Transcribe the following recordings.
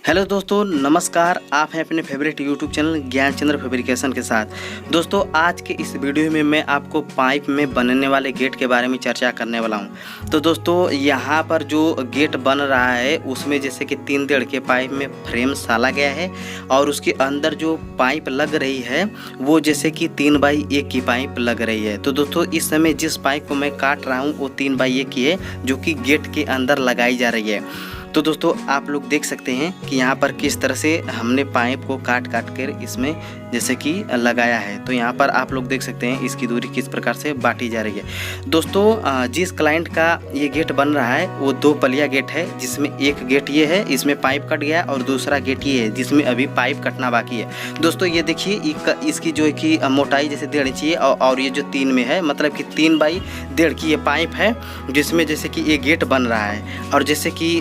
Hello दोस्तों, नमस्कार। आप हैं अपने फेवरेट यूट्यूब चैनल ज्ञान चंद्र फैब्रिकेशन के साथ। दोस्तों, आज के इस वीडियो में मैं आपको पाइप में बनने वाले गेट के बारे में चर्चा करने वाला हूं। तो दोस्तों, यहाँ पर जो गेट बन रहा है उसमें जैसे कि 3 के पाइप में फ्रेम साला गया है और उसके अंदर जो पाइप लग रही है वो जैसे कि 3x1 की पाइप लग रही है। तो दोस्तों, इस समय जिस पाइप को मैं काट रहा हूँ वो 3x1 की है, जो कि गेट के अंदर लगाई जा रही है। तो दोस्तों, आप लोग देख सकते हैं कि यहाँ पर किस तरह से हमने पाइप को काट कर इसमें जैसे कि लगाया है। तो यहाँ पर आप लोग देख सकते हैं इसकी दूरी किस प्रकार से बांटी जा रही है। दोस्तों, जिस क्लाइंट का ये गेट बन रहा है वो 2 पलिया गेट है, जिसमें एक गेट ये है, इसमें पाइप कट गया, और दूसरा गेट ये है जिसमें अभी पाइप कटना बाकी है। दोस्तों, ये देखिए इसकी जो है कि मोटाई जैसे 1.5 इंच है और ये जो 3 में है, मतलब कि 3x1.5 की ये पाइप है जिसमें जैसे कि ये गेट बन रहा है। और जैसे कि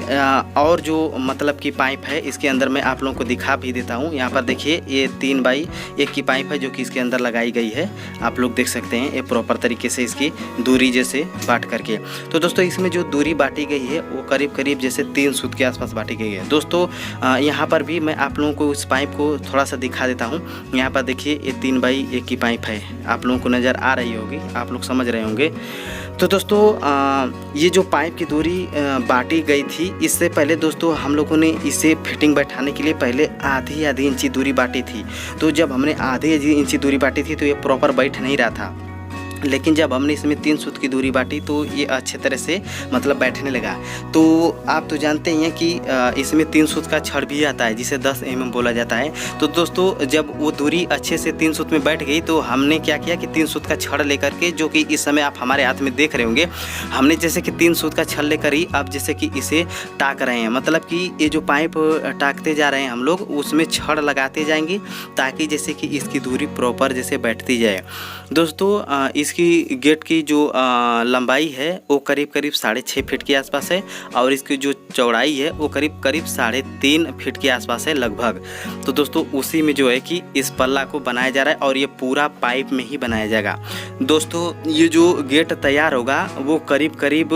और जो मतलब कि पाइप है इसके अंदर मैं आप लोगों को दिखा भी देता हूँ। यहाँ पर देखिए ये 3x1 की पाइप है जो कि इसके अंदर लगाई गई है। आप लोग देख सकते हैं ये प्रॉपर तरीके से इसकी दूरी जैसे बांट करके। तो दोस्तों, इसमें जो दूरी बांटी गई है वो करीब करीब जैसे 3 सूत के आसपास बांटी गई है। दोस्तों, यहाँ पर भी मैं आप लोगों को इस पाइप को थोड़ा सा दिखा देता हूँ। यहाँ पर देखिए ये 3x1 की पाइप है, आप लोगों को नज़र आ रही होगी, आप लोग समझ रहे होंगे। तो दोस्तों, ये जो पाइप की दूरी बांटी गई थी, इससे पहले दोस्तों हम लोगों ने इसे फिटिंग बैठाने के लिए पहले आधी इंची दूरी बांटी थी। तो जब हमने आधी इंची दूरी बांटी थी तो ये प्रॉपर बैठ नहीं रहा था, लेकिन जब हमने इसमें 3 सूत की दूरी बांटी तो ये अच्छे तरह से मतलब बैठने लगा। तो आप तो जानते ही हैं कि इसमें 3 सूत का छड़ भी आता है जिसे 10 mm बोला जाता है। तो दोस्तों, जब वो दूरी अच्छे से 3 सूत में बैठ गई तो हमने क्या किया कि 3 सूत का छड़ लेकर के, जो कि इस समय आप हमारे हाथ में देख रहे होंगे, हमने जैसे कि 3 सूत का छड़ लेकर ही अब जैसे कि इसे टाक रहे हैं। मतलब कि ये जो पाइप टाकते जा रहे हैं हम लोग, उसमें छड़ लगाते जाएंगे ताकि जैसे कि इसकी दूरी प्रॉपर जैसे बैठती जाए। दोस्तों, इसकी गेट की जो लंबाई है वो करीब करीब 6.5 फीट के आसपास है और इसकी जो चौड़ाई है वो करीब करीब 3.5 फीट के आसपास है लगभग। तो दोस्तों, उसी में जो है कि इस पल्ला को बनाया जा रहा है और ये पूरा पाइप में ही बनाया जाएगा। दोस्तों, ये जो गेट तैयार होगा वो करीब करीब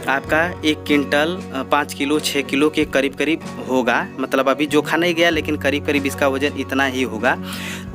आपका 1 क्विंटल 5 किलो 6 किलो के करीब करीब होगा। मतलब अभी जोखा नहीं गया, लेकिन करीब करीब इसका वजन इतना ही होगा।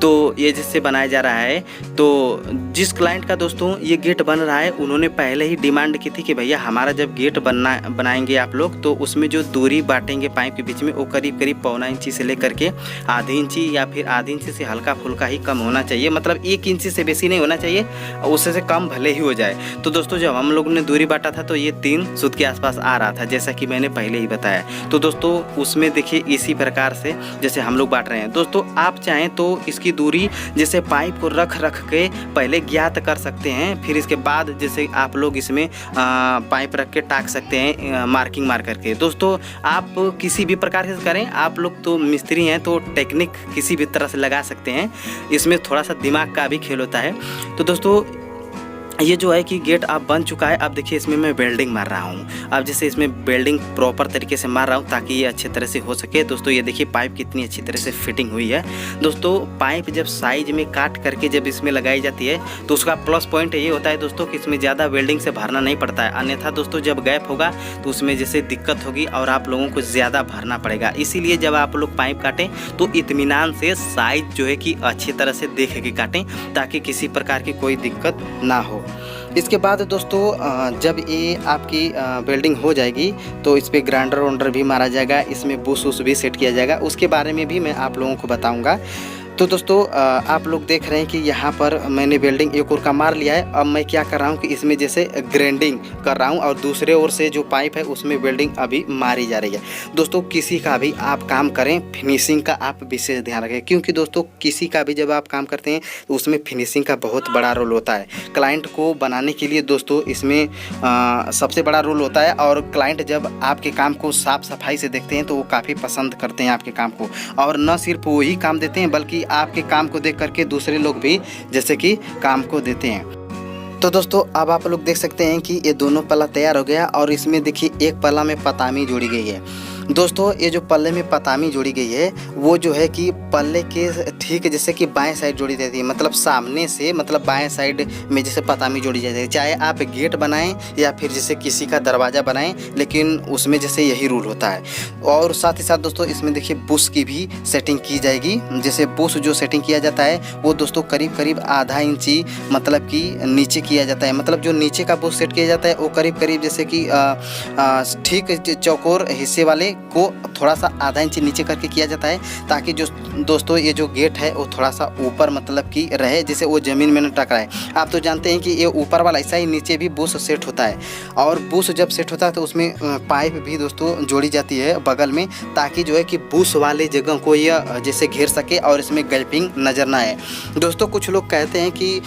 तो ये जिससे बनाया जा रहा है, तो जिस क्लाइंट का दोस्तों ये गेट बन रहा है उन्होंने पहले ही डिमांड की थी कि भैया हमारा जब गेट बनाएंगे आप लोग तो उसमें जो दूरी बांटेंगे पाइप के बीच में वो करीब करीब 1.25 इंची से लेकर के आधी इंची या फिर आधी इंची से हल्का फुल्का ही कम होना चाहिए। मतलब 1 इंची से बेसी नहीं होना चाहिए, उससे से कम भले ही हो जाए। तो दोस्तों, जब हम लोगों ने दूरी बांटा था तो ये 3 सूत के आसपास आ रहा था, जैसा कि मैंने पहले ही बताया। तो दोस्तों, उसमें देखिए इसी प्रकार से जैसे हम लोग बांट रहे हैं। दोस्तों, आप चाहें तो इसकी दूरी जैसे पाइप को रख के पहले ज्ञात कर सकते हैं, फिर इसके बाद जैसे आप लोग इसमें पाइप रख के टाक सकते हैं मार्किंग मार करके। दोस्तों, आप किसी भी प्रकार से करें, आप लोग तो मिस्त्री हैं तो टेक्निक किसी भी तरह से लगा सकते हैं, इसमें थोड़ा सा दिमाग का भी खेल होता है। तो दोस्तों, ये जो है कि गेट अब बन चुका है। अब देखिए इसमें मैं वेल्डिंग मार रहा हूँ। अब जैसे इसमें वेल्डिंग प्रॉपर तरीके से मार रहा हूँ ताकि ये अच्छे तरह से हो सके। दोस्तों, ये देखिए पाइप कितनी अच्छी तरह से फिटिंग हुई है। दोस्तों, पाइप जब साइज में काट करके जब इसमें लगाई जाती है तो उसका प्लस पॉइंट ये होता है दोस्तों कि इसमें ज़्यादा वेल्डिंग से भरना नहीं पड़ता है। अन्यथा दोस्तों, जब गैप होगा तो उसमें जैसे दिक्कत होगी और आप लोगों को ज़्यादा भरना पड़ेगा। इसीलिए जब आप लोग पाइप काटें तो इत्मीनान से साइज जो है कि अच्छी तरह से देख के काटें ताकि किसी प्रकार की कोई दिक्कत ना हो। इसके बाद दोस्तों, जब ये आपकी वेल्डिंग हो जाएगी तो इस पर ग्राइंडर वाइंडर भी मारा जाएगा, इसमें बुश वुश भी सेट किया जाएगा, उसके बारे में भी मैं आप लोगों को बताऊंगा। तो दोस्तों, आप लोग देख रहे हैं कि यहाँ पर मैंने वेल्डिंग एक ओर का मार लिया है। अब मैं क्या कर रहा हूँ कि इसमें जैसे ग्राइंडिंग कर रहा हूँ और दूसरे ओर से जो पाइप है उसमें वेल्डिंग अभी मारी जा रही है। दोस्तों, किसी का भी आप काम करें फिनिशिंग का आप विशेष ध्यान रखें, क्योंकि दोस्तों किसी का भी जब आप काम करते हैं तो उसमें फिनिशिंग का बहुत बड़ा रोल होता है। क्लाइंट को बनाने के लिए दोस्तों इसमें सबसे बड़ा रोल होता है, और क्लाइंट जब आपके काम को साफ़ सफाई से देखते हैं तो वो काफ़ी पसंद करते हैं आपके काम को, और न सिर्फ वही काम देते हैं बल्कि आपके काम को देख करके दूसरे लोग भी जैसे कि काम को देते हैं। तो दोस्तों, अब आप लोग देख सकते हैं कि ये दोनों पल्ला तैयार हो गया और इसमें देखिए एक पल्ला में पतामी जोड़ी गई है। दोस्तों, ये जो पल्ले में पतामी जोड़ी गई है वो जो है कि पल्ले के ठीक है जैसे कि बाएं साइड जोड़ी जाती है, मतलब सामने से मतलब बाएं साइड में जैसे पतामी जोड़ी जाती है। चाहे आप गेट बनाएं या फिर जैसे किसी का दरवाज़ा बनाएं, लेकिन उसमें जैसे यही रूल होता है। और साथ ही साथ दोस्तों इसमें देखिए बुश की भी सेटिंग की जाएगी। जैसे बुश जो सेटिंग किया जाता है वो दोस्तों करीब करीब आधा इंची मतलब कि नीचे किया जाता है। मतलब जो नीचे का बुश सेट किया जाता है वो करीब करीब जैसे कि ठीक चौकोर हिस्से वाले को थोड़ा सा आधा इंच नीचे करके किया जाता है, ताकि जो दोस्तों ये जो गेट है वो थोड़ा सा ऊपर मतलब कि रहे, जैसे वो ज़मीन में न टकराए। आप तो जानते हैं कि ये ऊपर वाला ऐसा ही नीचे भी बुश सेट होता है, और बुश जब सेट होता है तो उसमें पाइप भी दोस्तों जोड़ी जाती है बगल में, ताकि जो है कि बुश वाले जगह को यह जैसे घेर सके और इसमें गैपिंग नज़र ना आए। दोस्तों कुछ लोग कहते हैं कि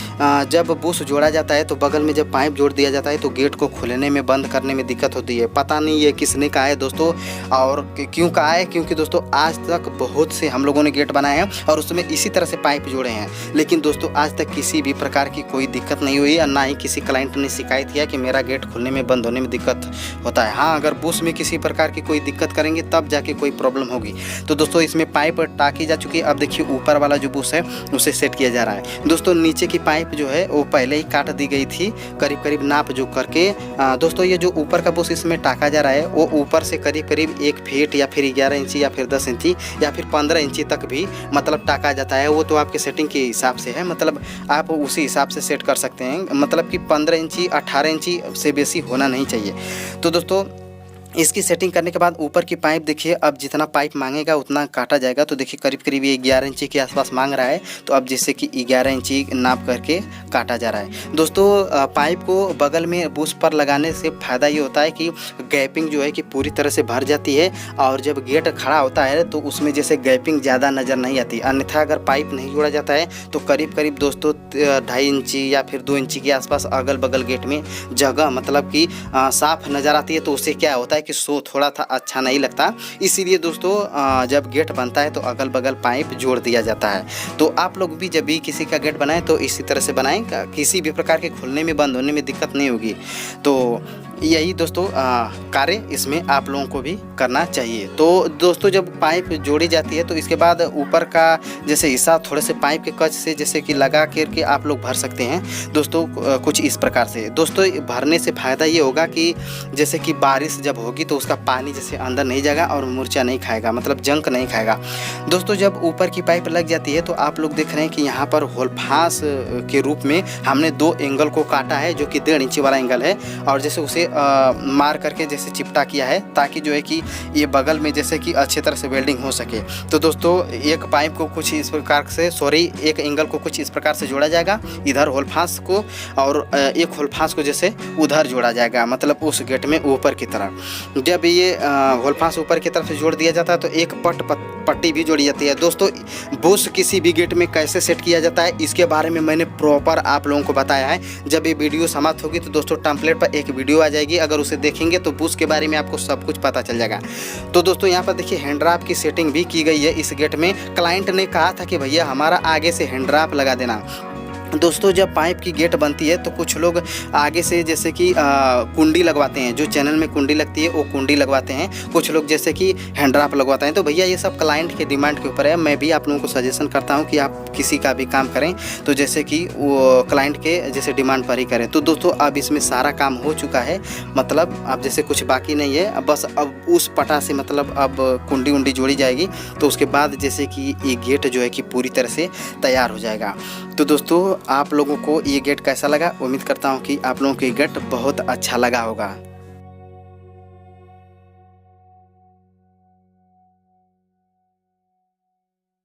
जब बुश जोड़ा जाता है तो बगल में जब पाइप जोड़ दिया जाता है तो गेट को खोलने में बंद करने में दिक्कत होती है। पता नहीं ये किसने कहा है दोस्तों और क्यों कहा है, क्योंकि दोस्तों आज तक बहुत से हम लोगों ने गेट बनाए हैं और उसमें इसी तरह से पाइप जोड़े हैं, लेकिन दोस्तों आज तक किसी भी प्रकार की कोई दिक्कत नहीं हुई और ना ही किसी क्लाइंट ने शिकायत किया कि मेरा गेट खुलने में बंद होने में दिक्कत होता है। हाँ, अगर बुश में किसी प्रकार की कोई दिक्कत करेंगे तब जाके कोई प्रॉब्लम होगी। तो दोस्तों इसमें पाइप टाकी जा चुकी है। अब देखिए ऊपर वाला जो बुश है उसे सेट किया जा रहा है। दोस्तों नीचे की पाइप जो है वो पहले ही काट दी गई थी करीब करीब नाप जो करके। दोस्तों ये जो ऊपर का बुश इसमें टाका जा रहा है वो ऊपर से करीब करीब 1 फीट या फिर 11 इंची या फिर 10 इंची या फिर 15 इंची तक भी मतलब टाका जाता है। वो तो आपके सेटिंग के हिसाब से है, मतलब आप उसी हिसाब से सेट कर सकते हैं। मतलब कि 15 इंची 18 इंची से बेसी होना नहीं चाहिए। तो दोस्तों इसकी सेटिंग करने के बाद ऊपर की पाइप देखिए, अब जितना पाइप मांगेगा उतना काटा जाएगा। तो देखिए करीब करीब ये 11 इंची के आसपास मांग रहा है, तो अब जैसे कि 11 इंची नाप करके काटा जा रहा है। दोस्तों पाइप को बगल में बुश पर लगाने से फ़ायदा ये होता है कि गैपिंग जो है कि पूरी तरह से भर जाती है, और जब गेट खड़ा होता है तो उसमें जैसे गैपिंग ज़्यादा नज़र नहीं आती। अन्यथा अगर पाइप नहीं जोड़ा जाता है तो करीब करीब दोस्तों 2.5 इंची या फिर 2 इंची के आसपास अगल बगल गेट में जगह मतलब कि साफ नज़र आती है। तो उससे क्या होता है कि शो थोड़ा था अच्छा नहीं लगता। इसीलिए दोस्तों जब गेट बनता है तो अगल बगल पाइप जोड़ दिया जाता है। तो आप लोग भी जब भी किसी का गेट बनाएं तो इसी तरह से बनाएं, किसी भी प्रकार के खुलने में बंद होने में दिक्कत नहीं होगी। तो यही दोस्तों कार्य इसमें आप लोगों को भी करना चाहिए। तो दोस्तों जब पाइप जोड़ी जाती है तो इसके बाद ऊपर का जैसे हिस्सा थोड़े से पाइप के कच से जैसे कि लगा करके आप लोग भर सकते हैं दोस्तों, कुछ इस प्रकार से। दोस्तों भरने से फ़ायदा ये होगा कि जैसे कि बारिश जब होगी तो उसका पानी जैसे अंदर नहीं जाएगा और मूर्छा नहीं खाएगा, मतलब जंक नहीं खाएगा। दोस्तों जब ऊपर की पाइप लग जाती है तो आप लोग देख रहे हैं कि यहाँ पर होल फांस के रूप में हमने 2 एंगल को काटा है, जो कि 1.5 इंची वाला एंगल है, और जैसे उसे मार करके जैसे चिपटा किया है, ताकि जो है कि ये बगल में जैसे कि अच्छे तरह से वेल्डिंग हो सके। तो दोस्तों एक पाइप को कुछ इस प्रकार से एक एंगल को कुछ इस प्रकार से जोड़ा जाएगा इधर होल फांस को, और एक होल फांस को जैसे उधर जोड़ा जाएगा, मतलब उस गेट में ऊपर की तरफ। जब ये होल फांस ऊपर की तरफ से जोड़ दिया जाता है तो एक पट्टी भी जोड़ी जाती है। दोस्तों बुश किसी भी गेट में कैसे सेट किया जाता है इसके बारे में मैंने प्रॉपर आप लोगों को बताया है। जब ये वीडियो समाप्त होगी तो दोस्तों टेम्पलेट पर एक वीडियो आ जाएगी, अगर उसे देखेंगे तो बुश के बारे में आपको सब कुछ पता चल जाएगा। तो दोस्तों यहाँ पर देखिए हैंडराप की सेटिंग भी की गई है इस गेट में। क्लाइंट ने कहा था कि भैया हमारा आगे से हैंडराप लगा देना। दोस्तों जब पाइप की गेट बनती है तो कुछ लोग आगे से जैसे कि कुंडी लगवाते हैं, जो चैनल में कुंडी लगती है वो कुंडी लगवाते हैं, कुछ लोग जैसे कि हैंडराप लगवाते हैं। तो भैया ये सब क्लाइंट के डिमांड के ऊपर है। मैं भी आप लोगों को सजेशन करता हूं कि आप किसी का भी काम करें तो जैसे कि वो क्लाइंट के जैसे डिमांड पर ही करें। तो दोस्तों अब इसमें सारा काम हो चुका है, मतलब अब जैसे कुछ बाकी नहीं है, बस अब उस पटा से मतलब अब कुंडी उंडी जोड़ी जाएगी, तो उसके बाद जैसे कि ये गेट जो है कि पूरी तरह से तैयार हो जाएगा। तो दोस्तों आप लोगों को ये गेट कैसा लगा? उम्मीद करता हूँ कि आप लोगों को ये गेट बहुत अच्छा लगा होगा।